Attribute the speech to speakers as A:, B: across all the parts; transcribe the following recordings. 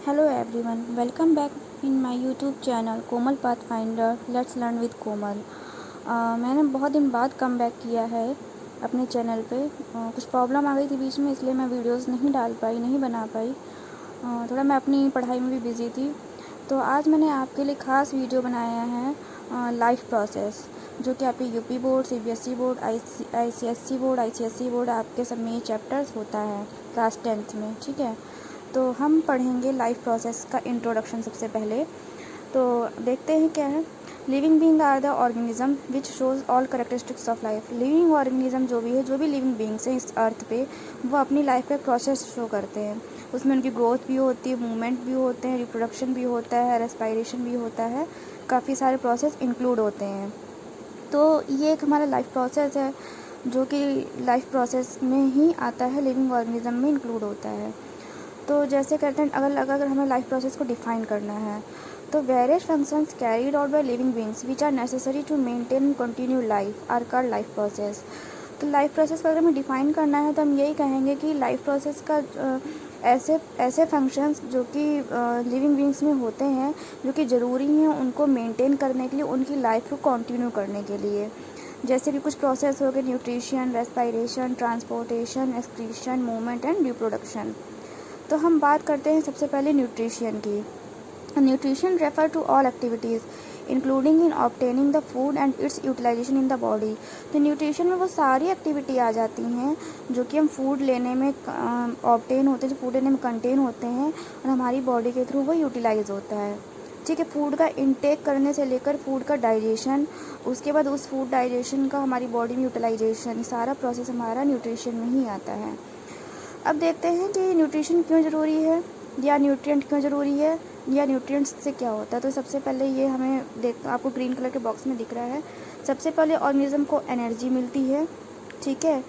A: Hello everyone, welcome back in my YouTube channel Komal Pathfinder let's learn with Komal. मैंने बहुत दिन बाद कम बैक किया है अपने चैनल पे। कुछ प्रॉब्लम आ गई थी बीच में, इसलिए मैं वीडियोस नहीं डाल पाई, नहीं बना पाई। थोड़ा मैं अपनी पढ़ाई में भी बिज़ी थी। तो आज मैंने आपके लिए ख़ास वीडियो बनाया है लाइफ प्रोसेस, जो कि आपके UP board, CBSE board, ICSE board, ICSE board आपके सब में चैप्टर्स होता है क्लास 10th में। ठीक है, तो हम पढ़ेंगे लाइफ प्रोसेस का इंट्रोडक्शन सबसे पहले। तो देखते हैं क्या है। Living being are the organism which shows all characteristics of life. Living organism जो भी है, जो भी लिविंग बीइंग्स हैं इस अर्थ पे, वो अपनी लाइफ का प्रोसेस शो करते हैं। उसमें उनकी ग्रोथ भी होती है, मूवमेंट भी होते हैं, रिप्रोडक्शन भी होता है, रेस्पायरेशन भी होता है, काफ़ी सारे प्रोसेस इंक्लूड होते हैं। तो ये एक हमारा लाइफ प्रोसेस है जो कि लाइफ प्रोसेस में ही आता है, लिविंग ऑर्गेनिज्म में इंक्लूड होता है। तो जैसे कहते हैं, अगर हमें लाइफ प्रोसेस को डिफाइन करना है, तो various functions carried out by living beings which are necessary to maintain and continue life are called life process. तो लाइफ प्रोसेस को अगर हमें डिफाइन करना है तो हम यही कहेंगे कि लाइफ प्रोसेस का ऐसे ऐसे फंक्शंस जो कि लिविंग बीइंग्स में होते हैं, जो कि ज़रूरी हैं उनको मेंटेन करने के लिए, उनकी लाइफ को कंटिन्यू करने के लिए। जैसे कि कुछ प्रोसेस हो गए, nutrition, respiration, transportation, excretion, movement and reproduction. तो हम बात करते हैं सबसे पहले न्यूट्रिशन की। Nutrition refer to all activities including in obtaining the food and its utilisation in the body. तो न्यूट्रिशन में वो सारी एक्टिविटी आ जाती हैं जो कि हम फूड लेने में ऑब्टेन होते हैं, जो फूड लेने में कंटेन होते हैं, और हमारी बॉडी के थ्रू वो यूटिलाइज होता है। ठीक है, फूड का इंटेक करने से लेकर फूड का डाइजेशन, उसके बाद उस फूड डाइजेशन का हमारी बॉडी में यूटिलाइजेशन, सारा प्रोसेस हमारा न्यूट्रिशन में ही आता है। अब देखते हैं कि न्यूट्रिशन क्यों ज़रूरी है, या न्यूट्रिएंट क्यों ज़रूरी है, या न्यूट्रिएंट्स से क्या होता है। तो सबसे पहले ये हमें आपको ग्रीन कलर के बॉक्स में दिख रहा है। सबसे पहले ऑर्गेनिज्म को एनर्जी मिलती है। ठीक है,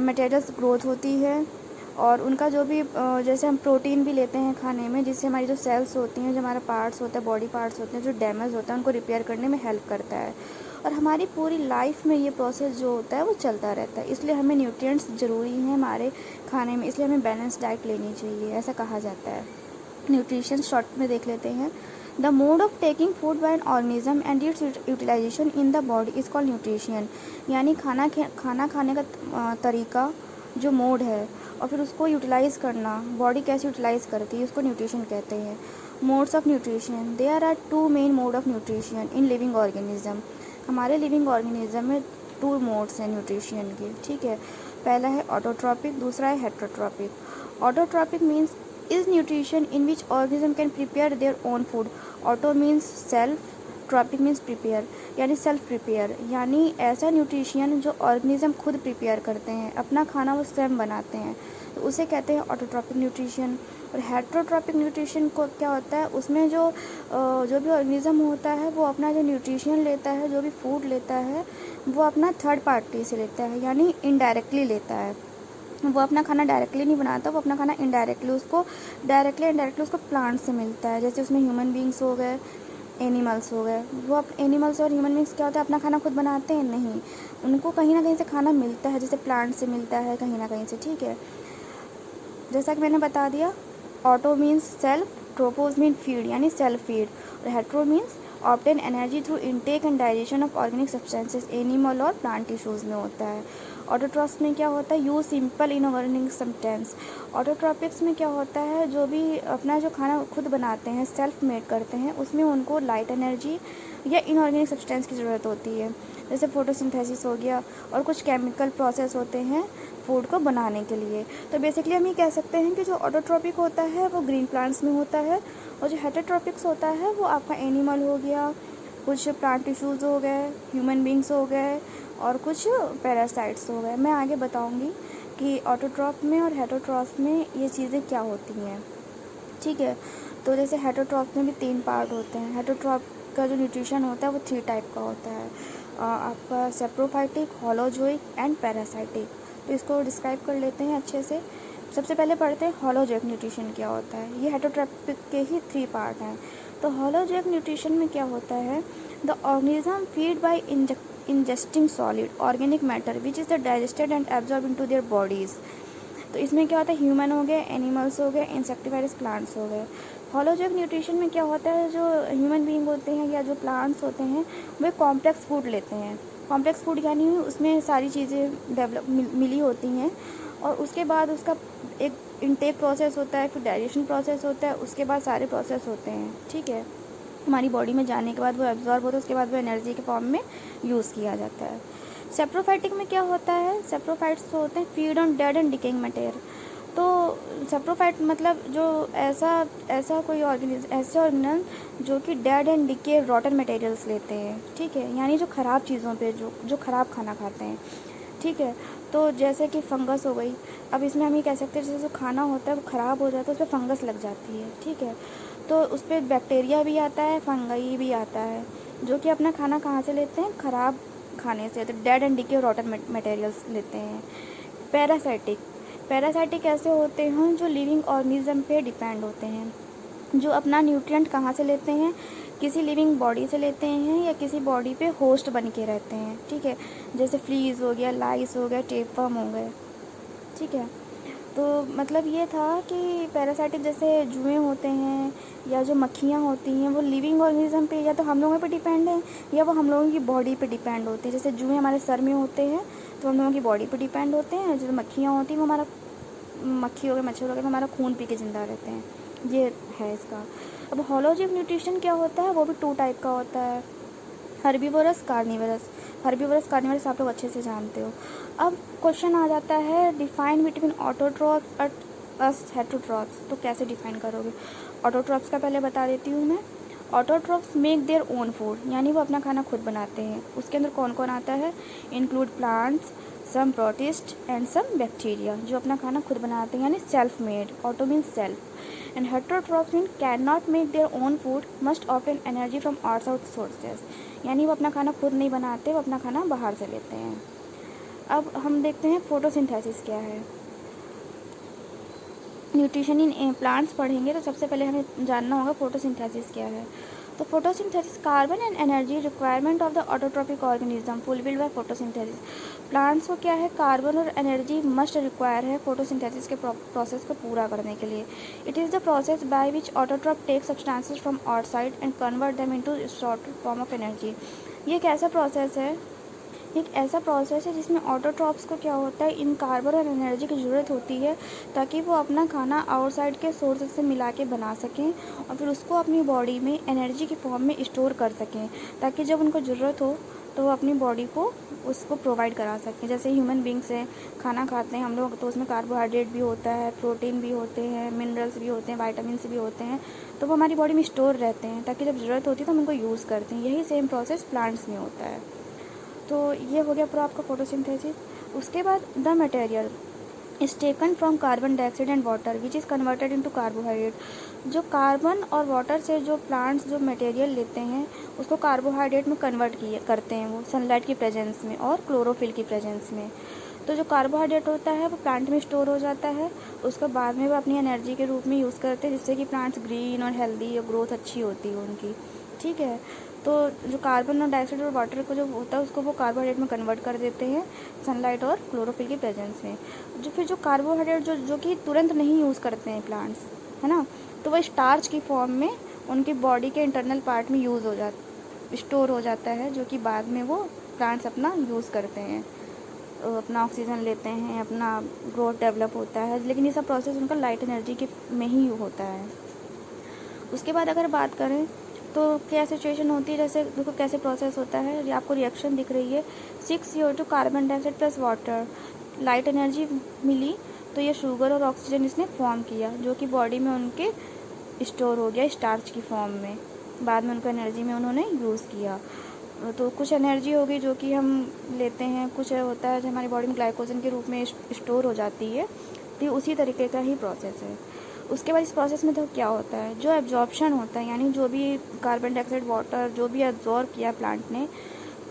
A: मटेरियल्स ग्रोथ होती है, और उनका जो भी जैसे हम प्रोटीन भी लेते हैं खाने में, जिससे हमारी जो सेल्स होती हैं, जो हमारा पार्ट्स होता है, बॉडी पार्ट्स होते हैं जो डैमेज होता है, उनको रिपेयर करने में हेल्प करता है। और हमारी पूरी लाइफ में ये प्रोसेस जो होता है वो चलता रहता है, इसलिए हमें न्यूट्रिएंट्स ज़रूरी हैं हमारे खाने में, इसलिए हमें बैलेंस डाइट लेनी चाहिए, ऐसा कहा जाता है। न्यूट्रिशन शॉर्ट में देख लेते हैं। The mode of taking food by an organism and its utilisation in the body is called nutrition. यानी खाना खाने का तरीका, जो मोड है, और फिर उसको यूटिलाइज़ करना, बॉडी कैसे यूटिलाइज़ करती है, उसको न्यूट्रिशन कहते हैं। Modes of nutrition, there are two main mode of nutrition in living organism. हमारे लिविंग ऑर्गेनिज्म में टू मोड्स हैं न्यूट्रिशन के। ठीक है, पहला है ऑटोट्रॉपिक, दूसरा है heterotrophic. Autotrophic means is nutrition in which organism can prepare their own food. Auto means self, trophic means prepare, यानी सेल्फ प्रिपेयर, यानी ऐसा न्यूट्रिशन जो ऑर्गेनिज्म खुद प्रिपेयर करते हैं, अपना खाना वो स्वयं बनाते हैं, तो उसे कहते हैं ऑटोट्रॉपिक न्यूट्रिशन। और हेट्रोट्रॉपिक न्यूट्रिशन को क्या होता है, उसमें जो भी ऑर्गेनिज्म होता है वो अपना जो न्यूट्रिशन लेता है, जो भी फूड लेता है, वो अपना थर्ड पार्टी से लेता है, यानी इनडायरेक्टली लेता है। वो अपना खाना डायरेक्टली नहीं बनाता, वो अपना खाना इनडायरेक्टली इनडायरेक्टली उसको प्लांट से मिलता है। जैसे उसमें ह्यूमन बींग्स हो गए, एनिमल्स हो गए। वो एनिमल्स और ह्यूमन बींग्स क्या होता है, अपना खाना खुद बनाते हैं नहीं, उनको कहीं ना कहीं से खाना मिलता है, जैसे प्लांट से मिलता है कहीं ना कहीं से। ठीक है, जैसा कि मैंने बता दिया, auto means self, trophos mean feed यानी सेल्फ फीड, और hetero means obtain energy through intake and digestion of organic substances, animal और प्लांट टिश्यूज़ में होता है। ऑटोट्रॉप्स में क्या होता है, use simple inorganic substance. Autotrophics में क्या होता है, जो भी अपना जो खाना खुद बनाते हैं, सेल्फ मेड करते हैं, उसमें उनको लाइट एनर्जी या इनऑर्गेनिक सब्सटेंस की ज़रूरत होती है, जैसे फोटोसिंथेसिस हो गया, और कुछ केमिकल प्रोसेस होते हैं फूड को बनाने के लिए। तो बेसिकली हम ये कह सकते हैं कि जो ऑटोट्रॉपिक होता है वो ग्रीन प्लांट्स में होता है, और जो हेटेरोट्रॉपिक्स होता है वो आपका एनिमल हो गया, कुछ प्लांट टिश्यूज़ हो गए, ह्यूमन बींग्स हो गए, और कुछ पैरासाइट्स हो गए। मैं आगे बताऊंगी कि ऑटोट्रॉप में और हेटेरोट्रॉप में ये चीज़ें क्या होती हैं। ठीक है, तो जैसे हेटेरोट्रॉप में भी 3 पार्ट होते हैं। हेटेरोट्रॉप का जो न्यूट्रिशन होता है वो 3 टाइप का होता है, आपका सेप्रोफाइटिक, होलोजोइक एंड पैरासाइटिक। तो इसको डिस्क्राइब कर लेते हैं अच्छे से। सबसे पहले पढ़ते हैं होलोजोइक न्यूट्रिशन क्या होता है। ये हेटेरोट्रॉपिक के ही 3 पार्ट हैं। तो होलोजोइक न्यूट्रिशन में क्या होता है, the organism feed by ingesting solid organic matter which is the digested and absorbed into their bodies। तो इसमें क्या होता है, ह्यूमन हो गए, एनिमल्स हो गए, इंसेक्टिवाइड्स प्लांट्स हो गए। होलोजोइक न्यूट्रिशन में क्या होता है, जो ह्यूमन बीइंग होते हैं या जो प्लांट्स होते हैं वे कॉम्प्लेक्स फूड लेते हैं। कॉम्प्लेक्स फूड यानी उसमें सारी चीज़ें डेवलप मिली होती हैं और उसके बाद उसका एक इनटेक प्रोसेस होता है, फिर डाइजेशन प्रोसेस होता है, उसके बाद सारे प्रोसेस होते हैं। ठीक है, हमारी बॉडी में जाने के बाद वो एब्जॉर्ब होता है, उसके बाद वो एनर्जी के फॉर्म में यूज़ किया जाता है। सेप्रोफाइटिक में क्या होता है, सेप्रोफाइट्स होते हैं feed on dead and decaying material. तो सेप्रोफाइट मतलब जो ऐसा कोई ऑर्गेनिज्म, ऐसे ऑर्गेनल जो कि डेड एंड डिके रॉटन मटेरियल्स लेते हैं। ठीक है, यानी जो ख़राब चीज़ों पे जो ख़राब खाना खाते हैं। ठीक है, तो जैसे कि फंगस हो गई, अब इसमें हम ये कह सकते हैं जैसे जो खाना होता है वो ख़राब हो जाता है, उस पर फंगस लग जाती है। ठीक है, तो उस पर बैक्टीरिया भी आता है, फंगई भी आता है, जो कि अपना खाना कहाँ से लेते हैं, ख़राब खाने से, तो डेड एंड डिके रॉटन मटेरियल्स लेते हैं। पैरासाइटिक, पैरासाइटिक ऐसे होते हैं जो लिविंग ऑर्गेनिज्म पे डिपेंड होते हैं, जो अपना न्यूट्रिएंट कहाँ से लेते हैं, किसी लिविंग बॉडी से लेते हैं या किसी बॉडी पे होस्ट बन के रहते हैं। ठीक है, जैसे फ्लीज हो गया, लाइस हो गया, टेपवर्म हो गए। ठीक है, तो मतलब ये था कि पैरासाइटिक जैसे जुएँ होते हैं या जो मक्खियाँ होती हैं वो लिविंग ऑर्गेनिज्म पे या तो हम लोगों पे डिपेंड है या वो हम लोगों की बॉडी पे डिपेंड होते हैं। जैसे जुएँ हमारे सर में होते हैं तो हम लोगों की बॉडी पे डिपेंड होते हैं, जो मक्खियाँ होती हैं वो हमारा, मक्खी हो गए, मच्छर हो गए, तो हमारा खून पी के ज़िंदा रहते हैं। ये है इसका। अब होलोजिक न्यूट्रिशन क्या होता है, वो भी 2 टाइप का होता है, हर्बीवोरस, कार्निवरस। हर्बीवोरस, कार्निवरस आप लोग अच्छे से जानते हो। अब क्वेश्चन आ जाता है डिफाइन बिटवीन ऑटोट्रॉप्स और हेटेरोट्रॉप्स। तो कैसे डिफाइन करोगे? ऑटोट्रॉप्स का पहले बता देती हूँ मैं। Autotrophs make their own food, यानी वो अपना खाना खुद बनाते हैं। उसके अंदर कौन कौन आता है, include plants, some protist and some bacteria, जो अपना खाना खुद बनाते हैं, यानी self made. Auto mean self and heterotrophs mean can not make their own food, must obtain energy from outside sources, यानी वो अपना खाना खुद नहीं बनाते, वो अपना खाना बाहर से लेते हैं। अब हम देखते हैं फोटोसिंथेसिस क्या है। न्यूट्रिशन इन प्लांट्स पढ़ेंगे तो सबसे पहले हमें जानना होगा फोटोसिंथेसिस क्या है। तो photosynthesis carbon and energy requirement of the autotrophic organism fulfilled by photosynthesis. Plants को क्या है, कार्बन और एनर्जी मस्ट रिक्वायर है फोटोसिंथेसिस के प्रोसेस को पूरा करने के लिए। It is the process by which autotroph take substances from outside and convert them into short form of energy. ये एक ऐसा प्रोसेस है, एक ऐसा प्रोसेस है जिसमें ऑटोट्रॉप्स को क्या होता है, इन कार्बन और एनर्जी की ज़रूरत होती है ताकि वो अपना खाना आउटसाइड के सोर्सेज से मिला के बना सकें और फिर उसको अपनी बॉडी में एनर्जी के फॉर्म में स्टोर कर सकें, ताकि जब उनको ज़रूरत हो तो वो अपनी बॉडी को उसको प्रोवाइड करा सकें। जैसे ह्यूमन बींग्स हैं, खाना खाते हैं हम लोग, तो उसमें कार्बोहाइड्रेट भी होता है, प्रोटीन भी होते हैं, मिनरल्स भी होते हैं, वाइटामिन भी होते हैं, तो वो हमारी बॉडी में स्टोर रहते हैं ताकि जब ज़रूरत होती है तो हम उनको यूज़ करते हैं। यही सेम प्रोसेस प्लांट्स में होता है। तो ये हो गया पूरा आपका फोटोसिंथेसिस। उसके बाद the material is taken from carbon dioxide and water which is converted into carbohydrate. जो कार्बन और वाटर से जो प्लांट्स जो मटेरियल लेते हैं उसको कार्बोहाइड्रेट में कन्वर्ट करते हैं वो सनलाइट की प्रेजेंस में और क्लोरोफिल की प्रेजेंस में। तो जो कार्बोहाइड्रेट होता है वो प्लांट में स्टोर हो जाता है, उसको बाद में वो अपनी एनर्जी के रूप में यूज़ करते हैं, जिससे कि प्लांट्स ग्रीन और हेल्दी और ग्रोथ अच्छी होती है उनकी। ठीक है, तो जो कार्बन और डाइऑक्साइड और वाटर को जो होता है उसको वो कार्बोहाइड्रेट में कन्वर्ट कर देते हैं सनलाइट और क्लोरोफिल की प्रेजेंस में। जो कार्बोहाइड्रेट जो कि तुरंत नहीं यूज़ करते हैं प्लांट्स, है ना, तो वह स्टार्च की फॉर्म में उनकी बॉडी के इंटरनल पार्ट में स्टोर हो जाता है, जो कि बाद में वो प्लांट्स अपना यूज़ करते हैं, अपना ऑक्सीजन लेते हैं, अपना ग्रोथ डेवलप होता है। लेकिन ये सब प्रोसेस उनका लाइट एनर्जी के में ही होता है। उसके बाद अगर बात करें तो क्या सिचुएशन होती है, जैसे देखो कैसे प्रोसेस होता है, ये आपको रिएक्शन दिख रही है 6CO2 carbon dioxide plus water, light energy मिली तो ये शुगर और ऑक्सीजन इसने फॉर्म किया, जो कि बॉडी में उनके स्टोर हो गया स्टार्च की फॉर्म में, बाद में उनको एनर्जी में उन्होंने यूज़ किया। तो कुछ एनर्जी होगी जो कि हम लेते हैं, कुछ होता है जो हमारी बॉडी में ग्लाइकोजन के रूप में स्टोर हो जाती है, तो ये उसी तरीके का ही प्रोसेस है। उसके बाद इस प्रोसेस में तो क्या होता है, जो एब्जॉर्प्शन होता है, यानी जो भी कार्बन डाइऑक्साइड वाटर जो भी एब्जॉर्ब किया प्लांट ने,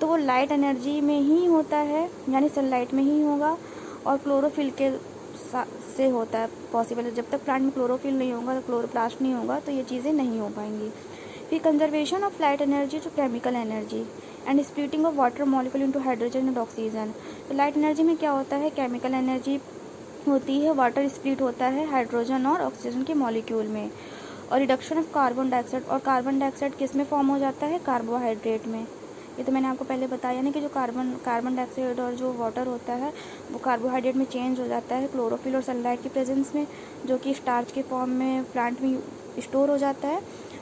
A: तो वो लाइट एनर्जी में ही होता है, यानी सनलाइट में ही होगा और क्लोरोफिल के से होता है पॉसिबल। जब तक प्लांट में क्लोरोफिल नहीं होगा, तो क्लोरोप्लास्ट नहीं होगा, तो ये चीज़ें नहीं हो पाएंगी। फिर conservation of light energy to chemical energy and splitting of water molecule into hydrogen and oxygen. तो लाइट एनर्जी में क्या होता है, केमिकल एनर्जी होती है, वाटर स्प्लिट होता है हाइड्रोजन और ऑक्सीजन के मॉलिक्यूल में, और रिडक्शन ऑफ कार्बन डाइऑक्साइड। और कार्बन डाइऑक्साइड किस में फॉर्म हो जाता है? कार्बोहाइड्रेट में। ये तो मैंने आपको पहले बताया ना कि जो कार्बन डाइऑक्साइड और जो वाटर होता है वो कार्बोहाइड्रेट में चेंज हो जाता है क्लोरोफिल और सनलाइट की प्रेजेंस में, जो कि स्टार्च के फॉर्म में प्लांट में स्टोर हो जाता है।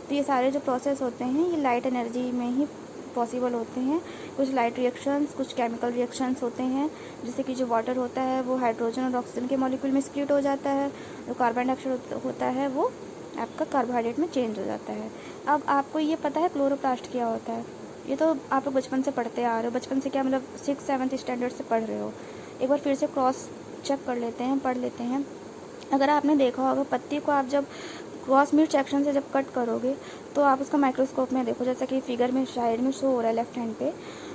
A: तो ये सारे जो प्रोसेस होते हैं ये लाइट एनर्जी में ही पॉसिबल होते हैं। कुछ लाइट रिएक्शंस, कुछ केमिकल रिएक्शंस होते हैं, जिससे कि जो वाटर होता है वो हाइड्रोजन और ऑक्सीजन के मॉलिक्यूल में स्प्लिट हो जाता है, जो कार्बन डाइऑक्साइड होता है वो आपका कार्बोहाइड्रेट में चेंज हो जाता है। अब आपको ये पता है क्लोरोप्लास्ट क्या होता है? ये तो आप लोग बचपन से पढ़ते आ रहे हो, बचपन से क्या मतलब 6th-7th स्टैंडर्ड से पढ़ रहे हो। एक बार फिर से क्रॉस चेक कर लेते हैं, पढ़ लेते हैं। अगर आपने देखा होगा पत्ती को आप जब क्रॉस मिड सेक्शन से जब कट करोगे तो आप उसका माइक्रोस्कोप में देखो, जैसा कि फिगर में साइड में शो हो रहा है लेफ्ट हैंड पे,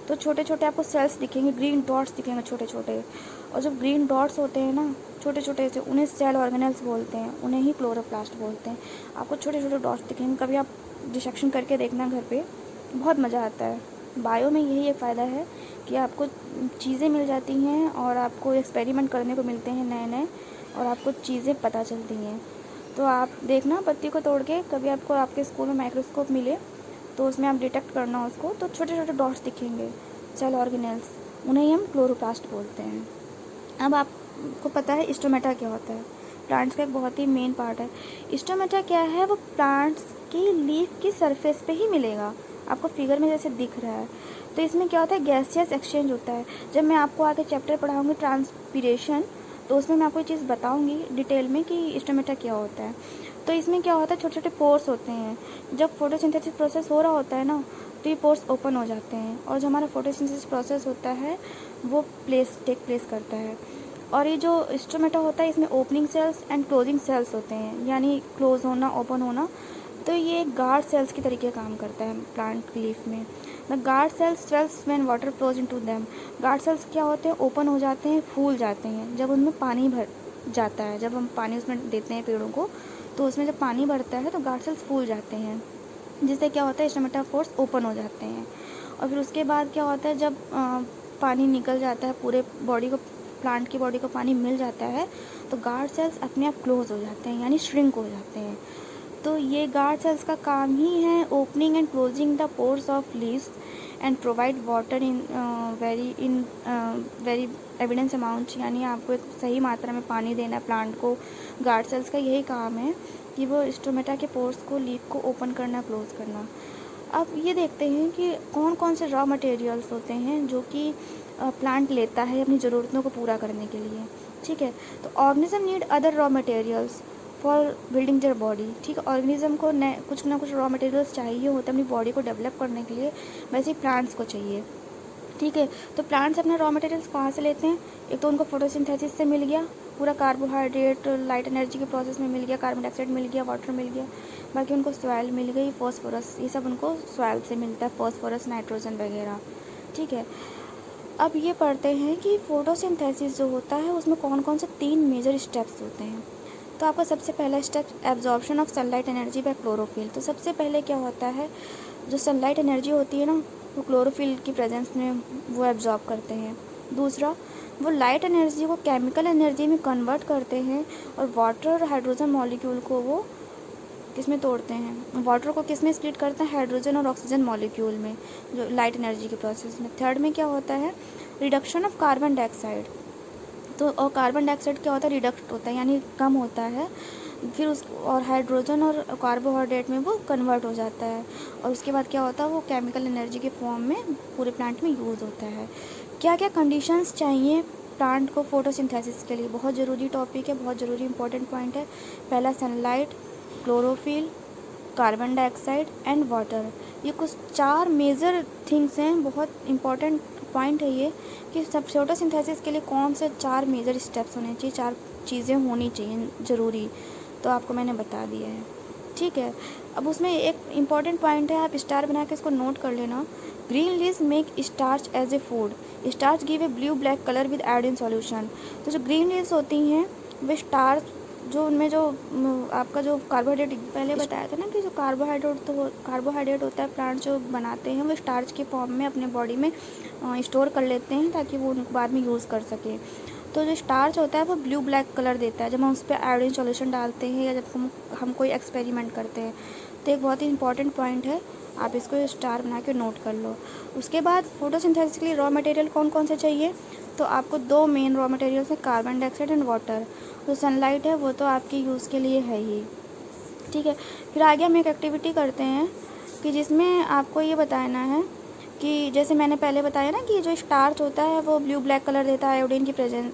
A: तो छोटे छोटे आपको सेल्स दिखेंगे, ग्रीन डॉट्स दिखेंगे छोटे छोटे। और जब ग्रीन डॉट्स होते हैं ना छोटे छोटे से, उन्हें सेल ऑर्गेनेल्स बोलते हैं, उन्हें ही क्लोरोप्लास्ट बोलते हैं। आपको छोटे छोटे डॉट्स दिखेंगे, कभी आप डिसेक्शन करके देखना घर पे, बहुत मज़ा आता है। बायो में यही एक फ़ायदा है कि आपको चीज़ें मिल जाती हैं और आपको एक्सपेरिमेंट करने को मिलते हैं नए नए, और आपको चीज़ें पता चलती हैं। तो आप देखना पत्ती को तोड़ के, कभी आपको आपके स्कूल में माइक्रोस्कोप मिले तो उसमें आप डिटेक्ट करना उसको, तो छोटे छोटे डॉट्स दिखेंगे, सेल ऑर्गेनेल्स, उन्हें ही हम क्लोरोप्लास्ट बोलते हैं। अब आपको पता है स्टोमेटा क्या होता है? प्लांट्स का एक बहुत ही मेन पार्ट है। स्टोमेटा क्या है? वो प्लांट्स की लीफ की सरफेस पे ही मिलेगा, आपको फिगर में जैसे दिख रहा है। तो इसमें क्या होता है? गैसियस एक्सचेंज होता है। जब मैं आपको आगे चैप्टर पढ़ाऊँगी ट्रांसपीरेशन, तो उसमें मैं आपको ये चीज़ बताऊंगी डिटेल में कि स्टोमेटा क्या होता है। तो इसमें क्या होता है? छोटे छोटे पोर्स होते हैं। जब फोटोसिंथेसिस प्रोसेस हो रहा होता है ना, तो ये पोर्स ओपन हो जाते हैं, और जो हमारा फोटोसिंथेसिस प्रोसेस होता है वो टेक प्लेस करता है। और ये जो स्टोमेटा होता है इसमें opening cells and closing cells होते हैं, यानी क्लोज होना, ओपन होना। तो ये गार्ड सेल्स की तरीके काम करता है प्लांट लीफ में। The guard cells swells when water flows into them. Guard cells क्या होते हैं? ओपन हो जाते हैं, फूल जाते हैं जब उनमें पानी भर जाता है। जब हम पानी उसमें देते हैं पेड़ों को, तो उसमें जब पानी भरता है तो गार्ड सेल्स फूल जाते हैं, जिससे क्या होता है? स्टोमेटा पोर्स ओपन हो जाते हैं। और फिर उसके बाद क्या होता है? जब पानी निकल जाता है, पूरे बॉडी को, प्लांट की बॉडी को पानी मिल जाता है, तो गार्ड सेल्स अपने आप क्लोज हो जाते हैं, यानी श्रिंक हो जाते हैं। तो ये गार्ड सेल्स का काम ही है opening and closing the pores of leaves and provide water in very evidence amount, यानी आपको एक सही मात्रा में पानी देना प्लांट को। गार्ड सेल्स का यही काम है कि वो स्टोमेटा के पोर्स को, लीफ को ओपन करना, क्लोज करना। अब ये देखते हैं कि कौन कौन से रॉ मटेरियल्स होते हैं जो कि प्लांट लेता है अपनी ज़रूरतों को पूरा करने के लिए। ठीक है, तो organism need other raw materials for building their body. ठीक है, ऑर्गेनिज्म को कुछ ना कुछ रॉ मटेरियल्स चाहिए होते हैं अपनी बॉडी को डेवलप करने के लिए, वैसे ही प्लांट्स को चाहिए। ठीक है, तो प्लांट्स अपने रॉ मटेरियल्स कहाँ से लेते हैं? एक तो उनको फोटोसिंथेसिस से मिल गया, पूरा कार्बोहाइड्रेट लाइट एनर्जी के प्रोसेस में मिल गया, कार्बन डाइऑक्साइड मिल गया, वाटर मिल गया, बाकी उनको सॉइल मिल गई, फॉस्फोरस, ये सब उनको सॉइल से मिलता है, फॉस्फोरस, नाइट्रोजन वगैरह। ठीक है, अब ये पढ़ते हैं कि फोटोसिंथेसिस जो होता है उसमें कौन कौन से 3 मेजर स्टेप्स होते हैं। तो आपका सबसे पहला step absorption of sunlight energy by chlorophyll. तो सबसे पहले क्या होता है? जो सनलाइट एनर्जी होती है ना, वो क्लोरोफिल की प्रेजेंस में वो एब्जॉर्ब करते हैं। दूसरा, वो लाइट एनर्जी को केमिकल एनर्जी में कन्वर्ट करते हैं, और वाटर और हाइड्रोजन मॉलिक्यूल को वो किस में तोड़ते हैं? वाटर को किस में स्प्लिट करते हैं? हाइड्रोजन और ऑक्सीजन मॉलिक्यूल में, जो लाइट एनर्जी के प्रोसेस में। थर्ड में क्या होता है? Reduction of carbon dioxide. तो और कार्बन डाइऑक्साइड क्या होता है? रिडक्ट होता है, यानी कम होता है। फिर उस और हाइड्रोजन और कार्बोहाइड्रेट में वो कन्वर्ट हो जाता है, और उसके बाद क्या होता है? वो केमिकल एनर्जी के फॉर्म में पूरे प्लांट में यूज़ होता है। क्या क्या कंडीशंस चाहिए प्लांट को फोटोसिंथेसिस के लिए? बहुत ज़रूरी टॉपिक है, बहुत ज़रूरी इंपॉर्टेंट पॉइंट है। पहला sunlight, chlorophyll, carbon dioxide and water. ये कुछ 4 मेजर थिंग्स हैं, बहुत इंपॉर्टेंट पॉइंट है ये, कि सब फोटोसिंथेसिस के लिए कौन से 4 मेजर स्टेप्स होने चाहिए, 4 चीज़ें होनी चाहिए ज़रूरी। तो आपको मैंने बता दिया है। ठीक है, अब उसमें एक इम्पॉर्टेंट पॉइंट है, आप स्टार बना के इसको नोट कर लेना। Green leaves make starch as a food. Starch give a blue black colour with iodine solution. तो जो ग्रीन लीव्स होती हैं वे स्टार्च, जो उनमें जो आपका जो कार्बोहाइड्रेट पहले बताया था ना, कि जो कार्बोहाइड्रेट होता है प्लांट जो बनाते हैं, वो स्टार्च के फॉर्म में अपने बॉडी में स्टोर कर लेते हैं ताकि वो उनको बाद में यूज़ कर सकें। तो जो स्टार्च होता है वो ब्लू ब्लैक कलर देता है जब हम उस पर आयोडीन सॉल्यूशन डालते हैं या जब हम कोई एक्सपेरिमेंट करते हैं। तो एक बहुत ही इंपॉर्टेंट पॉइंट है, आप इसको स्टार बना के नोट कर लो। उसके बाद फोटोसिंथेसिस के लिए रॉ मटेरियल कौन कौन से चाहिए, तो आपको 2 मेन रॉ मटेरियल्स हैं, कार्बन डाइऑक्साइड एंड वाटर। तो सनलाइट है वो तो आपके यूज़ के लिए है ही, ठीक है। फिर आगे हम एक एक्टिविटी करते हैं कि जिसमें आपको ये बताना है कि जैसे मैंने पहले बताया ना कि जो स्टार्च होता है वो ब्लू ब्लैक कलर देता है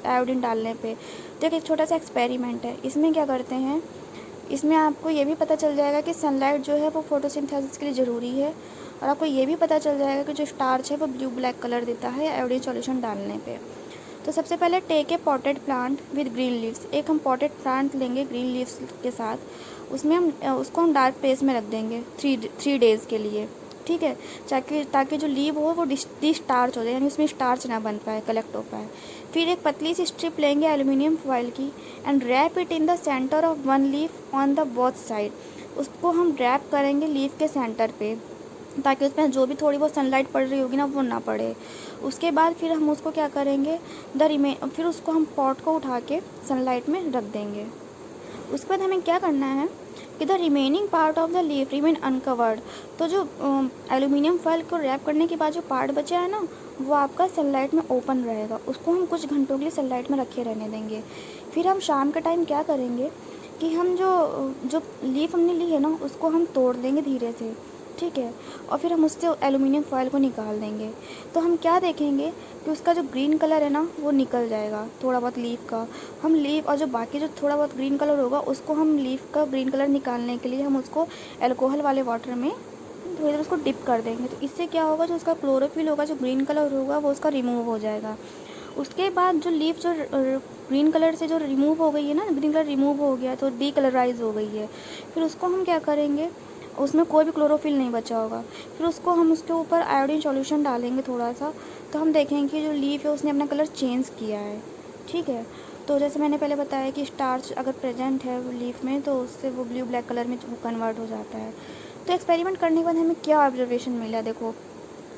A: आयोडीन डालने पे। तो एक छोटा सा एक्सपेरिमेंट है, इसमें क्या करते हैं, इसमें आपको ये भी पता चल जाएगा कि सनलाइट जो है वो फोटोसिंथेसिस के लिए ज़रूरी है, और आपको ये भी पता चल जाएगा कि जो स्टार्च है वो ब्लू ब्लैक कलर देता है आयोडीन सॉल्यूशन डालने पे। तो सबसे पहले take a potted plant with green leaves. एक हम पॉटेड प्लांट लेंगे ग्रीन लीव्स के साथ, उसमें हम उसको हम डार्क प्लेस में रख देंगे 3 डेज़ के लिए, ठीक है, ताकि जो लीव हो वो डिस्टार्च हो जाए, यानी उसमें स्टार्च ना बन पाए, कलेक्ट हो पाए। फिर एक पतली सी स्ट्रिप लेंगे एल्यूमिनियम फॉयल की and wrap it in the centre of 1 leaf on the both side. उसको हम रैप करेंगे लीफ के सेंटर पे, ताकि उसमें जो भी थोड़ी बहुत सनलाइट पड़ रही होगी ना वो ना पड़े। उसके बाद फिर हम उसको क्या करेंगे, फिर उसको हम पॉट को उठा के सनलाइट में रख देंगे। उसके बाद हमें क्या करना है कि the remaining part of the leaf remain uncovered. तो जो एल्यूमिनियम फॉयल को रैप करने के बाद जो पार्ट बचा है ना वो आपका सनलाइट में ओपन रहेगा, उसको हम कुछ घंटों के लिए सनलाइट में रखे रहने देंगे। फिर हम शाम के टाइम क्या करेंगे कि हम जो लीफ हमने ली है ना उसको हम तोड़ देंगे धीरे से, ठीक है, और फिर हम उससे एल्यूमिनियम फॉयल को निकाल देंगे। तो हम क्या देखेंगे कि उसका जो ग्रीन कलर है ना वो निकल जाएगा थोड़ा बहुत लीफ का। हम लीफ और जो बाकी जो थोड़ा बहुत ग्रीन कलर होगा उसको हम लीफ का ग्रीन कलर निकालने के लिए हम उसको अल्कोहल वाले वाटर में थोड़ी देर उसको डिप कर देंगे। तो इससे क्या होगा, जो उसका क्लोरोफिल होगा, जो ग्रीन कलर होगा वो उसका रिमूव हो जाएगा। उसके बाद जो लीफ जो ग्रीन कलर से जो रिमूव हो गई है ना, ग्रीन कलर रिमूव हो गया तो डीकलराइज हो गई है, फिर उसको हम क्या करेंगे, उसमें कोई भी क्लोरोफिल नहीं बचा होगा, फिर उसको हम उसके ऊपर आयोडीन सॉल्यूशन डालेंगे थोड़ा सा, तो हम देखेंगे कि जो लीफ है उसने अपना कलर चेंज किया है, ठीक है। तो जैसे मैंने पहले बताया कि स्टार्च अगर प्रेजेंट है लीफ में तो उससे वो ब्लू ब्लैक कलर में वो कन्वर्ट हो जाता है। तो एक्सपेरिमेंट करने के बाद हमें क्या ऑब्जर्वेशन मिला, देखो,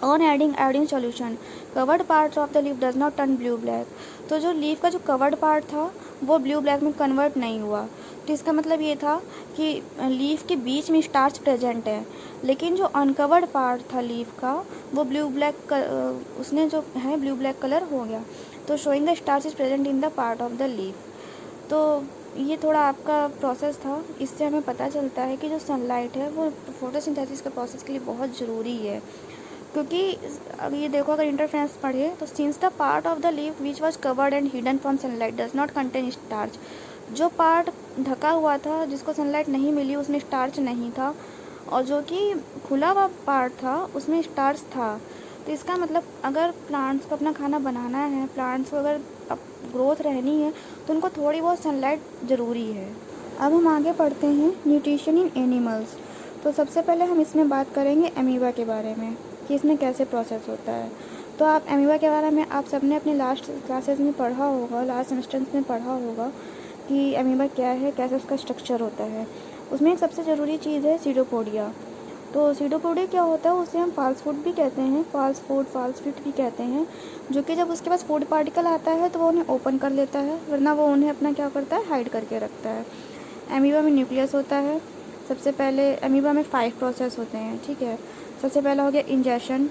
A: on adding iodine solution covered part of the leaf does not turn blue black. तो जो लीफ का जो कवर्ड पार्ट था वो ब्लू ब्लैक में कन्वर्ट नहीं हुआ। तो इसका मतलब ये था कि लीफ के बीच में स्टार्च प्रेजेंट है, लेकिन जो अनकवर्ड पार्ट था लीफ का वो ब्लू ब्लैक उसने जो है ब्लू ब्लैक कलर हो गया। तो showing the starch is present in the part of the leaf. तो ये थोड़ा आपका प्रोसेस था, इससे हमें पता चलता है कि जो सनलाइट है वो फोटोसिंथेसिस के प्रोसेस के लिए बहुत ज़रूरी है। क्योंकि अब ये देखो, अगर इंटरफेरेंस पढ़े तो since the part of the leaf which was covered and hidden from sunlight does not contain starch. जो पार्ट ढका हुआ था जिसको सनलाइट नहीं मिली उसमें स्टार्च नहीं था, और जो कि खुला हुआ पार्ट था उसमें स्टार्च था। तो इसका मतलब अगर प्लांट्स को अपना खाना बनाना है, प्लांट्स को अगर ग्रोथ रहनी है तो उनको थोड़ी बहुत सनलाइट ज़रूरी है। अब हम आगे पढ़ते हैं न्यूट्रिशन इन एनिमल्स। तो सबसे पहले हम इसमें बात करेंगे अमीबा के बारे में कि इसमें कैसे प्रोसेस होता है। तो आप अमीबा के बारे में आप सबने अपने लास्ट क्लासेस में पढ़ा होगा, लास्ट सेमेस्टर में पढ़ा होगा कि अमीबा क्या है, कैसे उसका स्ट्रक्चर होता है। उसमें एक सबसे ज़रूरी चीज़ है सीडोपोडिया। तो सीडोपोडिया क्या होता है, उसे हम फाल्स फूड भी कहते हैं, फाल्स फ्रूट भी कहते हैं, जो कि जब उसके पास फूड पार्टिकल आता है तो वो उन्हें ओपन कर लेता है, वरना वो उन्हें अपना क्या करता है, हाइड करके रखता है। अमीबा में न्यूक्लियस होता है। सबसे पहले अमीबा में 5 प्रोसेस होते हैं, ठीक है। सबसे पहला हो गया इंजेशन,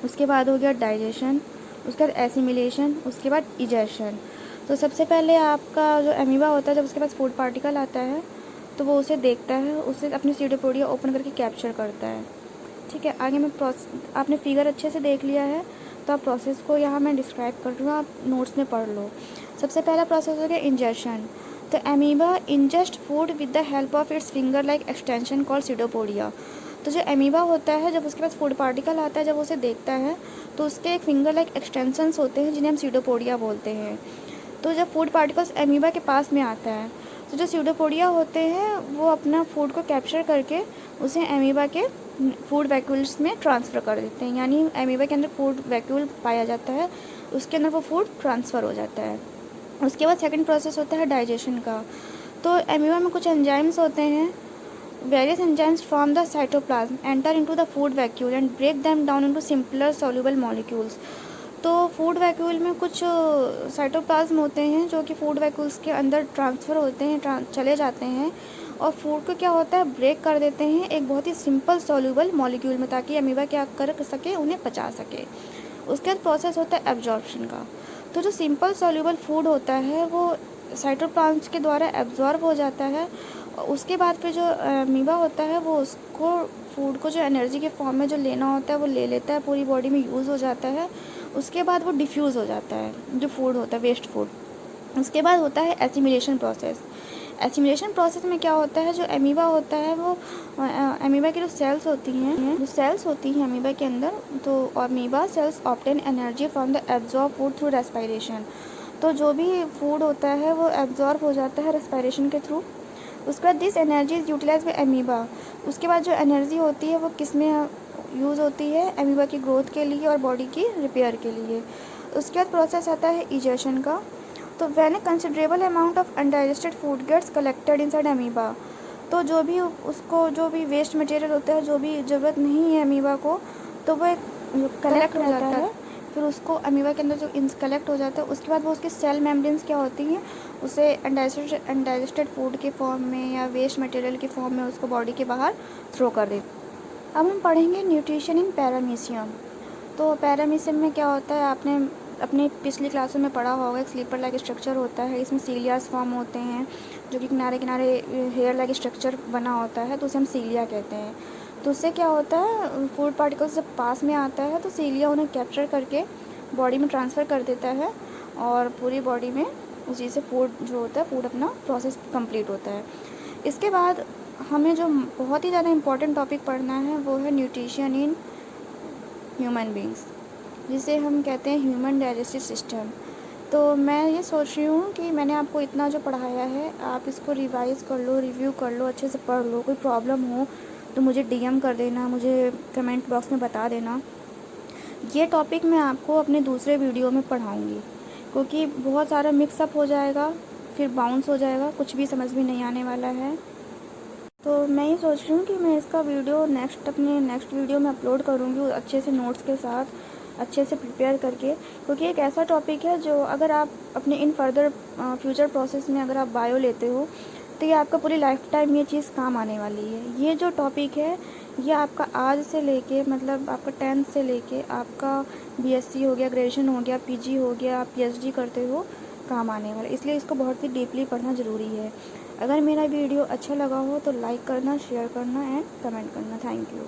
A: उसके बाद हो गया डाइजेशन, उसके बाद एसिमिलेशन, उसके बाद इजेशन। तो सबसे पहले आपका जो अमीबा होता है जब उसके पास फूड पार्टिकल आता है तो वो उसे देखता है, उसे अपनी सीडोपोडिया ओपन करके कैप्चर करता है, ठीक है। आगे मैं आपने फिगर अच्छे से देख लिया है तो आप प्रोसेस को यहाँ मैं डिस्क्राइब कर रही हूँ, आप नोट्स में पढ़ लो। सबसे पहला प्रोसेस हो गया इंजेशन। तो amoeba ingest food with the help of its finger like extension called pseudopodia. तो जो अमीबा होता है जब उसके पास फूड पार्टिकल आता है, जब उसे देखता है तो उसके एक फिंगर लाइक एक्सटेंशंस होते हैं जिन्हें हम सीडोपोडिया बोलते हैं। तो जब फूड पार्टिकल्स अमीबा के पास में आता है तो जो सीडोपोडिया होते हैं वो अपना फूड को कैप्चर करके उसे अमीबा के फूड वैक्यूल्स में ट्रांसफ़र कर देते हैं, यानी अमीबा के अंदर फूड वैक्यूल पाया जाता है, उसके अंदर वो फूड ट्रांसफ़र हो जाता है। उसके बाद सेकंड प्रोसेस होता है डाइजेशन का। तो अमीबा में कुछ एंजाइम्स होते हैं, various enzymes from the cytoplasm enter into the food vacuole and break them down into simpler soluble molecules. तो तो फूड वैक्यूल में कुछ साइटोप्लाज्म होते हैं जो कि फूड वैक्यूल्स के अंदर ट्रांसफ़र होते हैं, चले जाते हैं और फूड को क्या होता है ब्रेक कर देते हैं एक बहुत ही सिंपल सॉल्यूबल मॉलिक्यूल में, ताकि अमीबा क्या कर सके, उन्हें पचा सके। उसके बाद प्रोसेस होता है एब्जॉर्प्शन का। तो जो सिंपल सॉल्यूबल फूड होता है वो साइटोप्लाज्म के द्वारा एब्जॉर्ब हो जाता है। उसके बाद फिर जो अमीबा होता है वो उसको फूड को जो एनर्जी के फॉर्म में जो लेना होता है वो ले लेता है, पूरी बॉडी में यूज़ हो जाता है। उसके बाद वो डिफ्यूज़ हो जाता है जो फूड होता है, वेस्ट फूड। उसके बाद होता है एसिमिलेशन प्रोसेस। एसिमिलेशन प्रोसेस में क्या होता है, जो अमीबा होता है वो अमीबा की जो सेल्स होती हैं अमीबा के अंदर, तो amoeba cells obtain energy from the absorb food through respiration. तो जो भी फूड होता है वो एब्जॉर्ब हो जाता है रेस्पिरेशन के थ्रू। उसके बाद this energy is utilise by amoeba. उसके बाद जो एनर्जी होती है वो किस में यूज़ होती है, अमीबा की ग्रोथ के लिए और बॉडी की रिपेयर के लिए। उसके बाद प्रोसेस आता है इजेशन का। तो when a considerable amount of undigested food gets collected inside amoeba, तो जो भी वेस्ट मटेरियल होता है, जो भी ज़रूरत नहीं है अमीबा को, तो वो कलेक्ट हो जाता है। फिर उसको अमीबा के अंदर जो कलेक्ट हो जाता है, उसके बाद वो उसकी सेल मेम्ब्रेन्स क्या होती हैं, उसे अनडाइजेस्टेड फूड के फॉर्म में या वेस्ट मटेरियल के फॉर्म में उसको बॉडी के बाहर थ्रो कर देते। अब हम पढ़ेंगे न्यूट्रिशन इन पैरामीशियम। तो पैरामीशियम में क्या होता है, आपने अपनी पिछली क्लासों में पढ़ा होगा, एक स्लीपर लाइक स्ट्रक्चर होता है, इसमें सीलियास फॉर्म होते हैं जो कि किनारे किनारे हेयर लाइक स्ट्रक्चर बना होता है, तो उसे हम सीलिया कहते हैं। तो उससे क्या होता है, फूड पार्टिकल्स जब पास में आता है तो सीलिया उन्हें कैप्चर करके बॉडी में ट्रांसफ़र कर देता है और पूरी बॉडी में उसी से फूड जो होता है, फूड अपना प्रोसेस कंप्लीट होता है। इसके बाद हमें जो बहुत ही ज़्यादा इम्पॉर्टेंट टॉपिक पढ़ना है वो है न्यूट्रिशन इन ह्यूमन बींग्स, जिसे हम कहते हैं ह्यूमन डाइजेस्टिव सिस्टम। तो मैं ये सोच रही हूँ कि मैंने आपको इतना जो पढ़ाया है आप इसको रिवाइज़ कर लो, रिव्यू कर लो, अच्छे से पढ़ लो। कोई प्रॉब्लम हो तो मुझे डीएम कर देना, मुझे कमेंट बॉक्स में बता देना। ये टॉपिक मैं आपको अपने दूसरे वीडियो में पढ़ाऊँगी, क्योंकि बहुत सारा मिक्सअप हो जाएगा, फिर बाउंस हो जाएगा, कुछ भी समझ में नहीं आने वाला है। तो मैं ये सोच रही हूँ कि मैं इसका वीडियो अपने नेक्स्ट वीडियो में अपलोड करूँगी, अच्छे से नोट्स के साथ, अच्छे से प्रिपेयर करके, क्योंकि एक ऐसा टॉपिक है जो अगर आप अपने इन फर्दर फ्यूचर प्रोसेस में अगर आप बायो लेते हो तो ये आपका पूरी लाइफ टाइम ये चीज़ काम आने वाली है। ये जो टॉपिक है ये आपका आज से लेके, मतलब आपका 10th से लेके आपका बीएससी हो गया, ग्रेजुएशन हो गया, पीजी हो गया, आप पीएचडी करते हो, काम आने वाला। इसलिए इसको बहुत ही डीपली पढ़ना ज़रूरी है। अगर मेरा वीडियो अच्छा लगा हो तो लाइक करना, शेयर करना एंड कमेंट करना। Thank you.